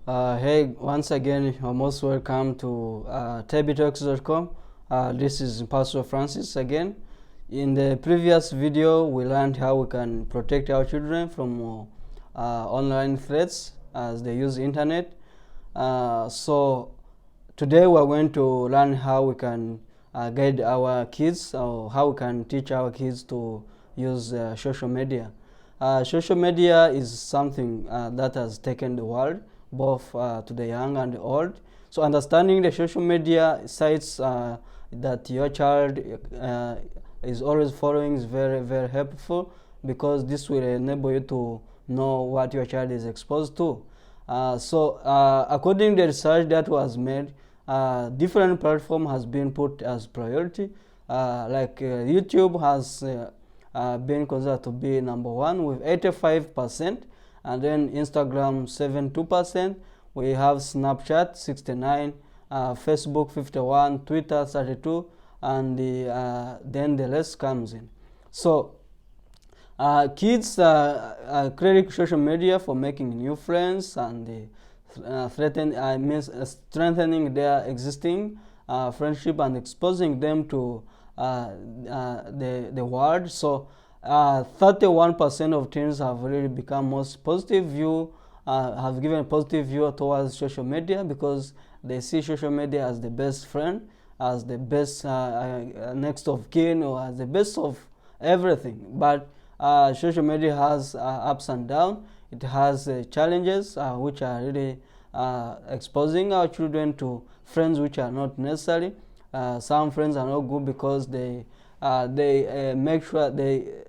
Hey, once again, you're most welcome to TabyTalks.com. This is Pastor Francis again. In the previous video, we learned how we can protect our children from online threats as they use internet. So today we're going to learn how we can guide our kids, or how we can teach our kids to use social media. Social media is something that has taken the world, both to the young and the old. So understanding the social media sites that your child is always following is very, very helpful, because this will enable you to know what your child is exposed to. According to the research that was made, different platform has been put as priority. YouTube has been considered to be number one with 85%, and then Instagram 72%. We have Snapchat 69, Facebook 51, Twitter 32, and then the rest comes in. So kids create social media for making new friends and strengthening their existing friendship and exposing them to the world. So 31% of teens have really become most positive view, have given a positive view towards social media, because they see social media as the best friend, as the best next of kin, or as the best of everything. But social media has ups and downs. It has challenges which are really exposing our children to friends which are not necessary. Some friends are not good because they make sure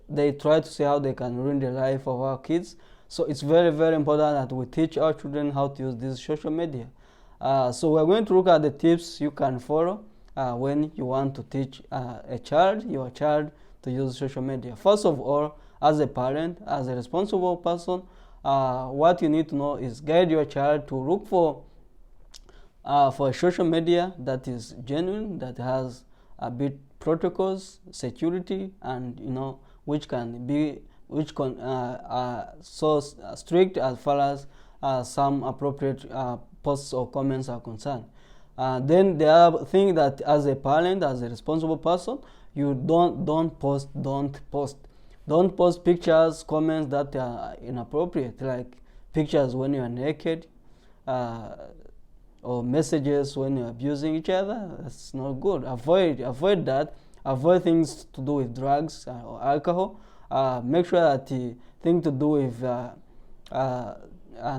they try to see how they can ruin the life of our kids. So it's very, very important that we teach our children how to use this social media. So we're going to look at the tips you can follow when you want to teach your child to use social media. First of all, as a parent, as a responsible person, what you need to know is guide your child to look for social media that is genuine, that has a bit protocols, security, and which can so strict as far as some appropriate posts or comments are concerned. Then the other thing, that as a parent, as a responsible person, you don't post pictures, comments that are inappropriate, like pictures when you are naked, or messages when you're abusing each other. That's not good. Avoid that. Avoid things to do with drugs or alcohol. Make sure that the thing to do with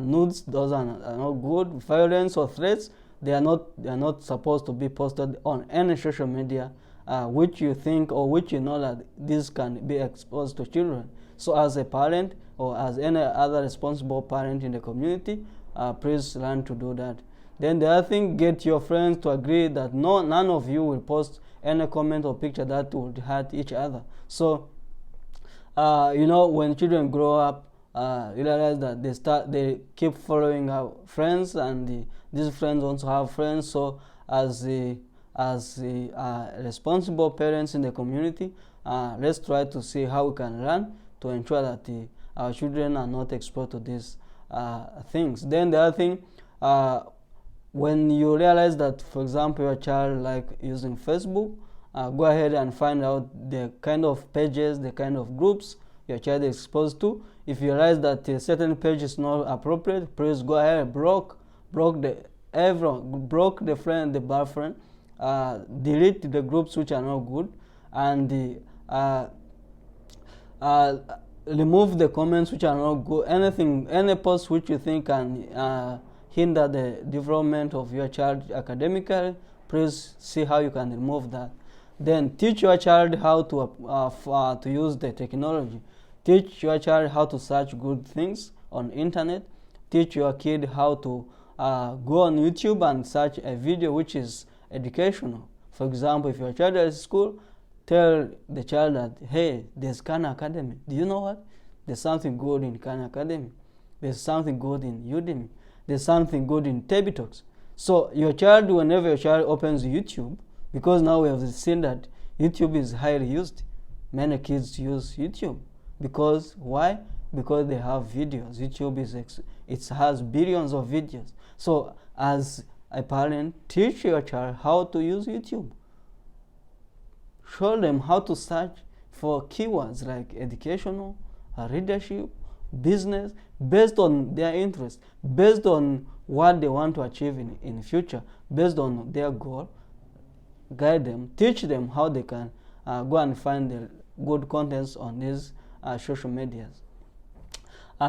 nudes, those are not good. Violence or threats, they are not supposed to be posted on any social media which you think or which you know that this can be exposed to children. So as a parent, or as any other responsible parent in the community, please learn to do that. Then the other thing, get your friends to agree that none of you will post any comment or picture that would hurt each other. So when children grow up, you realize that they keep following our friends, and these friends also have friends. So as the responsible parents in the community, let's try to see how we can learn to ensure that our children are not exposed to these things. Then the other thing, when you realize that, for example, your child like using Facebook, go ahead and find out the kind of pages, the kind of groups your child is exposed to. If you realize that a certain page is not appropriate, please go ahead and block the friend, the bad friend, delete the groups which are not good, and remove the comments which are not good. Any post which you think can hinder the development of your child academically, please see how you can remove that. Then teach your child how to use the technology. Teach your child how to search good things on internet. Teach your kid how to go on YouTube and search a video which is educational. For example, if your child is at school, tell the child that, hey, there's Khan Academy. Do you know what? There's something good in Khan Academy. There's something good in Udemy. There's something good in TabyTalks. So your child, whenever your child opens YouTube, because now we have seen that YouTube is highly used. Many kids use YouTube. Because why? Because they have videos. YouTube has billions of videos. So as a parent, teach your child how to use YouTube. Show them how to search for keywords like educational, leadership, business, based on their interest, based on what they want to achieve in the future, based on their goal. Guide them, teach them how they can go and find the good contents on these social medias.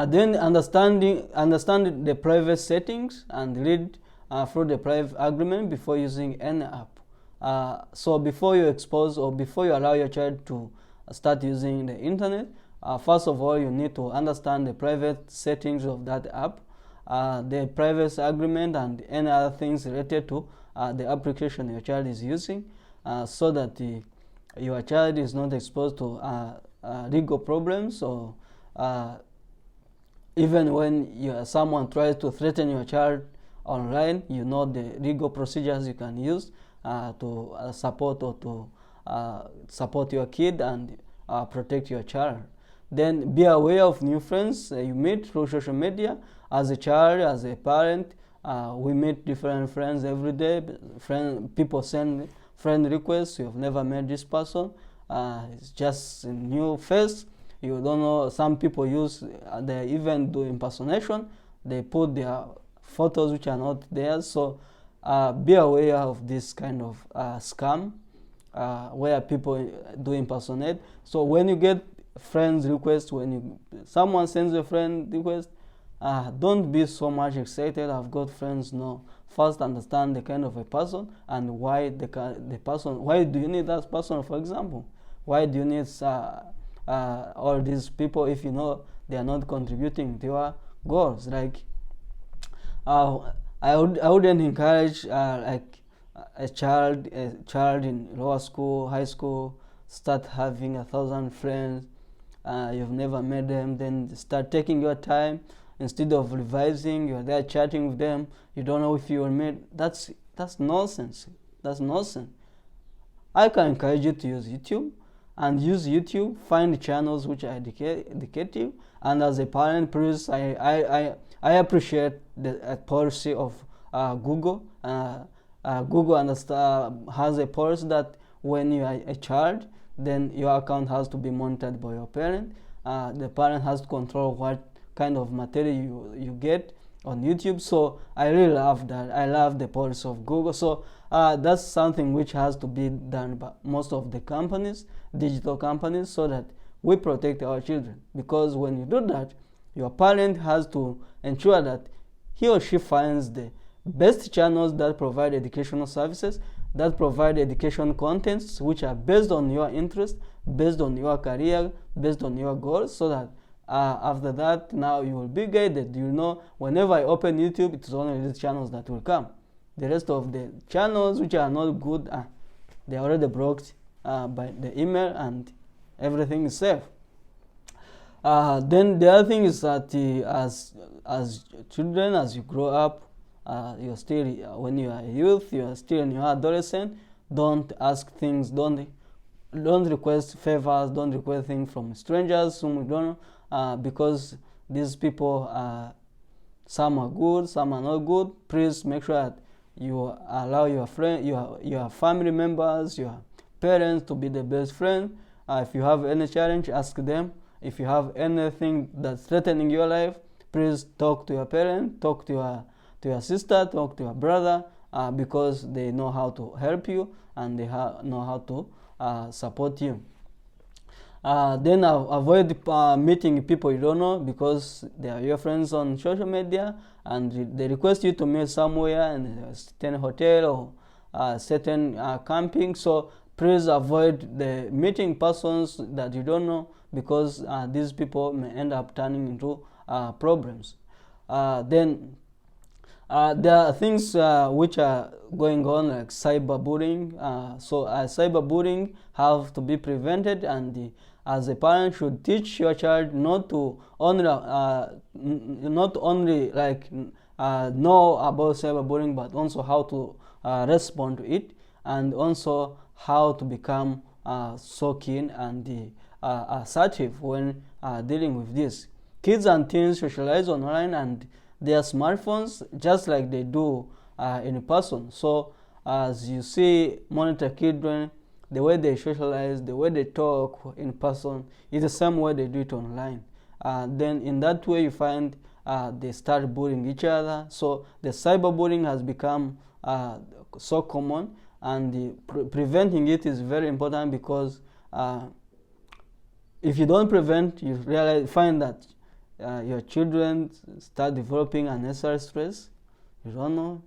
Then understand the private settings and read through the private agreement before using any app. So before you expose or before you allow your child to start using the internet, first of all, you need to understand the private settings of that app, the privacy agreement, and any other things related to the application your child is using, so that your child is not exposed to legal problems, or even when someone tries to threaten your child online, you know the legal procedures you can use to support or to support your kid and protect your child. Then be aware of new friends you meet through social media. As a child, as a parent, we meet different friends every day. People send friend requests. You've never met this person. It's just a new face. You don't know. Some people they even do impersonation. They put their photos which are not theirs. So be aware of this kind of scam where people do impersonate. So when you get friends request, when someone sends a friend request, don't be so much excited. I've got friends. No, first understand the kind of a person and why the person. Why do you need that person? For example, why do you need all these people if you know they are not contributing to your goals? Like, I wouldn't encourage like a child in lower school, high school, start having 1,000 friends. You've never met them, then start taking your time. Instead of revising, you're there chatting with them. You don't know if you will meet. That's nonsense. That's nonsense. I can encourage you to use YouTube, and use YouTube. Find channels which are educative. And as a parent, please, I appreciate the policy of Google. Google has a policy that when you are a child, then your account has to be monitored by your parent. The parent has to control what kind of material you get on YouTube. So I really love that. I love the policy of Google. So that's something which has to be done by most of the companies, digital companies, so that we protect our children. Because when you do that, your parent has to ensure that he or she finds the best channels that provide educational services, that provide education contents which are based on your interest, based on your career, based on your goals, so that after that, now you will be guided. You know, whenever I open YouTube, it's only these channels that will come. The rest of the channels which are not good, they are already blocked by the email, and everything is safe. Then the other thing is that as children, as you grow up, you're still, when you are a youth, you are still in your adolescent. Don't ask things. Don't request favors. Don't request things from strangers whom you don't know. Because these people, some are good, some are not good. Please make sure that you allow your friend, your family members, your parents to be the best friend. If you have any challenge, ask them. If you have anything that's threatening your life, please talk to your parent, talk to your sister, talk to your brother, because they know how to help you and they know how to support you. Then avoid meeting people you don't know, because they are your friends on social media and they request you to meet somewhere in a certain hotel or certain camping. So please avoid the meeting persons that you don't know, because these people may end up turning into problems. Then there are things which are going on, like cyberbullying. So cyberbullying have to be prevented, and as a parent should teach your child not only like know about cyberbullying, but also how to respond to it, and also how to become so keen and assertive when dealing with this. Kids and teens socialize online, and their smartphones just like they do in person. So as you see, monitor children, the way they socialize, the way they talk in person is the same way they do it online. Then in that way you find they start bullying each other. So the cyberbullying has become so common, and preventing it is very important, because if you don't prevent, you find that your children start developing unnecessary stress. You don't know,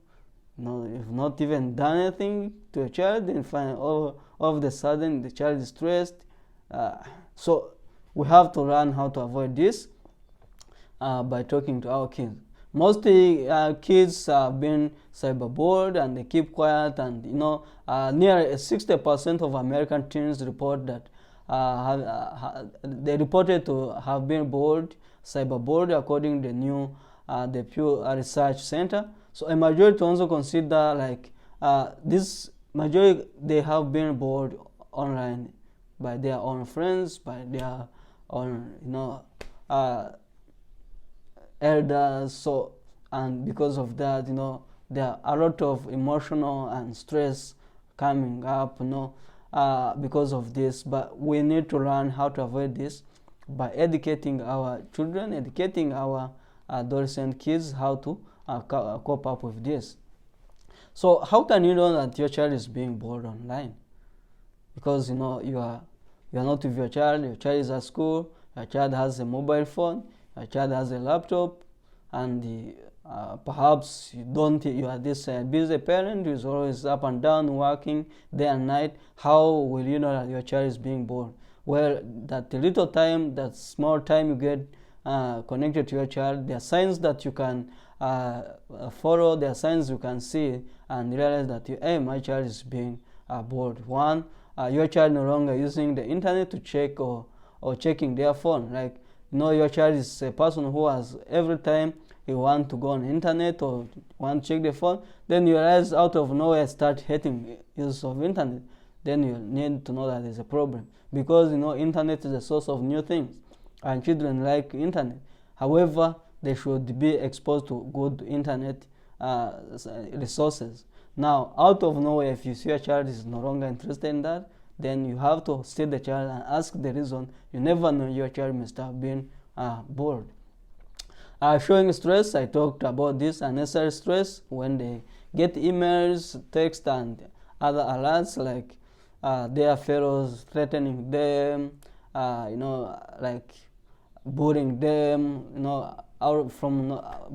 you've not even done anything to a child, then find all of a sudden the child is stressed. So we have to learn how to avoid this by talking to our kids. Mostly kids have been cyberbullied and they keep quiet, and near 60% of American teens report that they reported to have been cyberbullied, according to the new the Pew Research Center. So a majority also consider like this majority they have been bullied online by their own friends, by their own elders. So, and because of that, there are a lot of emotional and stress coming up, because of this. But we need to learn how to avoid this by educating our children, educating our adolescent kids how to cope up with this. So how can you know that your child is being bullied online? Because you are not with your child is at school, your child has a mobile phone, your child has a laptop, and perhaps you are this busy parent who is always up and down working day and night. How will you know that your child is being bullied? Well, that little time, that small time you get connected to your child, there are signs that you can follow, there are signs you can see and realize that my child is being bullied. One, your child no longer using the internet to check or checking their phone. Like, your child is a person who has every time you want to go on the internet or want to check the phone, then you realize out of nowhere start hating use of internet. Then you need to know that there's a problem, because internet is a source of new things and children like internet. However, they should be exposed to good internet resources. Now, out of nowhere, if you see your child is no longer interested in that, then you have to sit the child and ask the reason. You never know, your child must have been bored. Showing stress, I talked about this, unnecessary stress, when they get emails, text, and other alerts, like their fellows threatening them, like bullying them,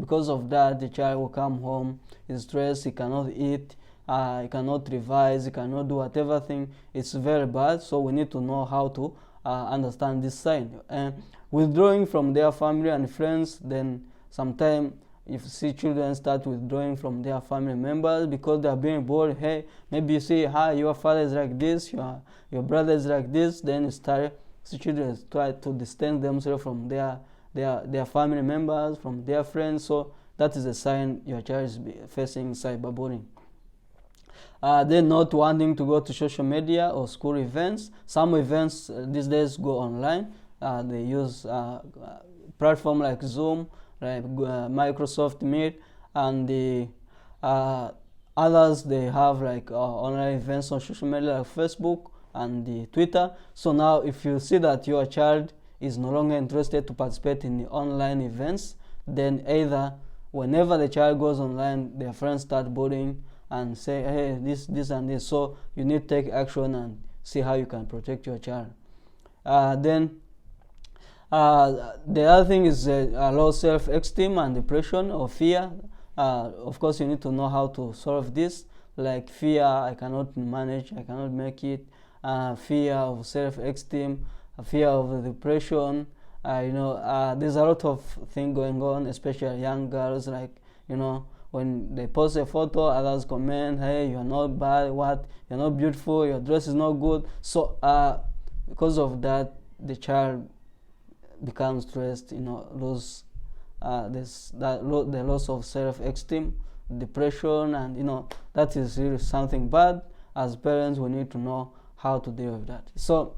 because of that, the child will come home, he's stressed, he cannot eat, he cannot revise, he cannot do whatever thing. It's very bad. So we need to know how to understand this sign. And withdrawing from their family and friends, then sometimes if you see children start withdrawing from their family members because they are being bored, hey, maybe you see, your father is like this, your brother is like this, then you start, see children try to distance themselves from their family members, from their friends. So that is a sign your child is facing cyberbullying. They're not wanting to go to social media or school events. Some events these days go online. They use platform like Zoom, like Microsoft Meet, and the others, they have like online events on social media like Facebook and the Twitter. So now if you see that your child is no longer interested to participate in the online events, then either whenever the child goes online, their friends start bullying and say, hey, this and this. So you need to take action and see how you can protect your child. Then the other thing is low self-esteem and depression or fear. Of course, you need to know how to solve this. Like fear, I cannot manage, I cannot make it. Fear of self-esteem, fear of depression. There's a lot of things going on, especially young girls. Like, when they post a photo, others comment, hey, you're not bad, you're not beautiful, your dress is not good. So because of that, the child becomes stressed, lose the loss of self-esteem, depression, and that is really something bad. As parents, we need to know how to deal with that. So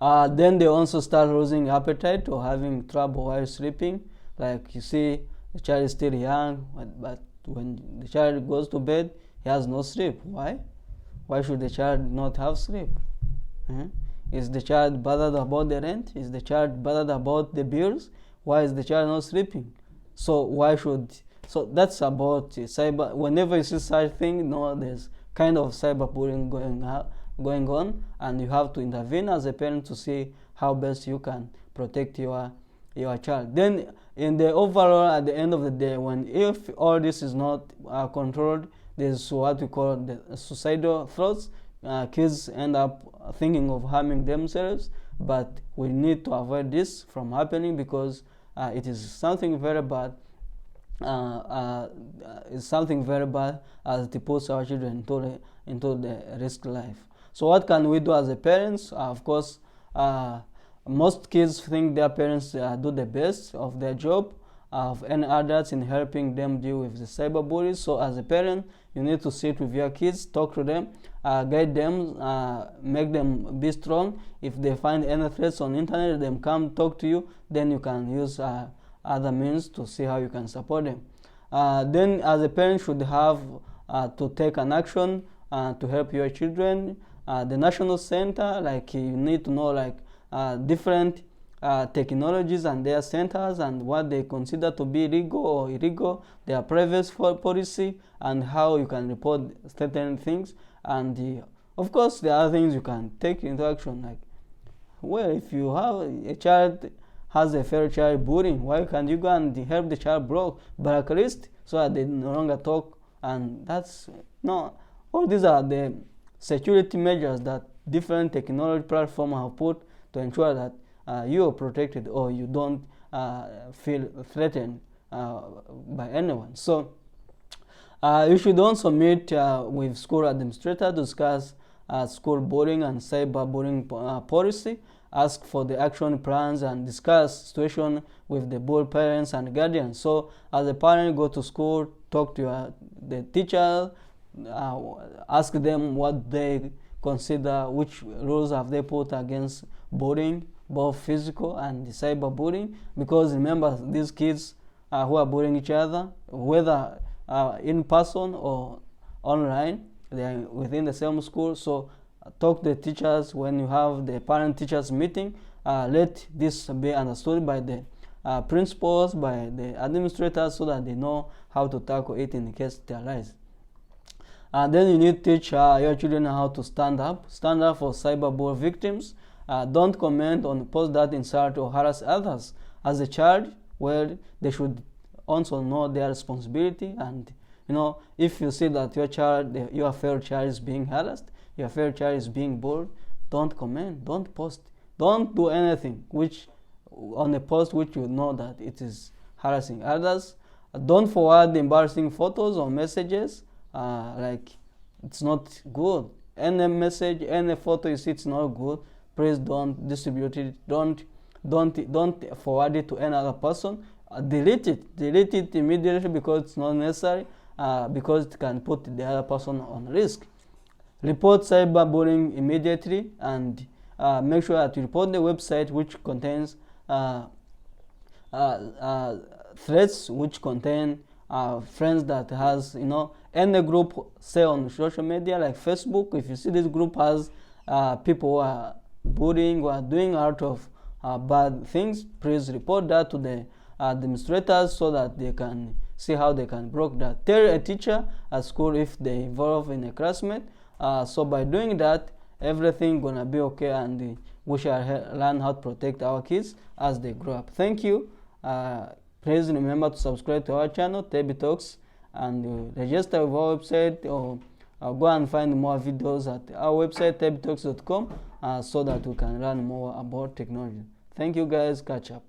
then they also start losing appetite or having trouble while sleeping. Like you see, the child is still young, but when the child goes to bed, he has no sleep. Why? Why should the child not have sleep? Is the child bothered about the rent? Is the child bothered about the bills? Why is the child not sleeping? So that's about cyber. Whenever you see such thing, there's kind of cyberbullying going on, and you have to intervene as a parent to see how best you can protect your child. Then in the overall, at the end of the day, if all this is not controlled, there's what we call the suicidal thoughts. Kids end up thinking of harming themselves, but we need to avoid this from happening, because it is something very bad. It's something very bad, as it puts our children into the risk life. So what can we do as a parents? Of course, most kids think their parents do the best of their job of any adults in helping them deal with the cyberbullies. So as a parent, you need to sit with your kids, talk to them, guide them, make them be strong. If they find any threats on the internet, them come talk to you, then you can use other means to see how you can support them. Then as a parent should have to take an action to help your children. The National Center, like you need to know different technologies and their centers and what they consider to be legal or illegal, their privacy policy, and how you can report certain things. And of course, there are things you can take into action, like, well, if you have a child has a fair child bullying, why can't you go and help the child blacklist so that they no longer talk? And that's all these are the security measures that different technology platforms have put to ensure that you are protected or you don't feel threatened by anyone. So you should also meet with school administrator to discuss school bullying and cyberbullying policy, ask for the action plans, and discuss situation with the bullied parents and guardians. So as a parent, go to school, talk to the teacher, ask them what they consider, which rules have they put against bullying, both physical and cyberbullying, because remember, these kids who are bullying each other, whether in person or online, they are within the same school. So talk to the teachers when you have the parent-teachers meeting. Let this be understood by the principals, by the administrators, so that they know how to tackle it in case it arises. Then you need to teach your children how to stand up for cyberbullying victims. Don't comment on posts that insult or harass others. As a child, well, they should also know their responsibility. And if you see that your fair child is being harassed, your fair child is being bullied, don't comment, don't post, don't do anything on a post which you know that it is harassing others. Don't forward embarrassing photos or messages. It's not good. Any message, any photo you see it's not good, please don't distribute it. Don't forward it to any other person. Delete it immediately, because it's not necessary, because it can put the other person on risk. Report cyberbullying immediately, and make sure that you report the website which contains threats, which contain friends that has any group, say on social media like Facebook. If you see this group has people who are bullying, who are doing a lot of bad things, please report that to the administrators so that they can see how they can block that. Tell a teacher at school if they involve in a classmate. So by doing that, everything gonna be okay, and we shall learn how to protect our kids as they grow up. Thank you. Please remember to subscribe to our channel, Tebi Talks, and register with our website, or go and find more videos at our website, tebitalks.com, so that we can learn more about technology. Thank you guys. Catch up.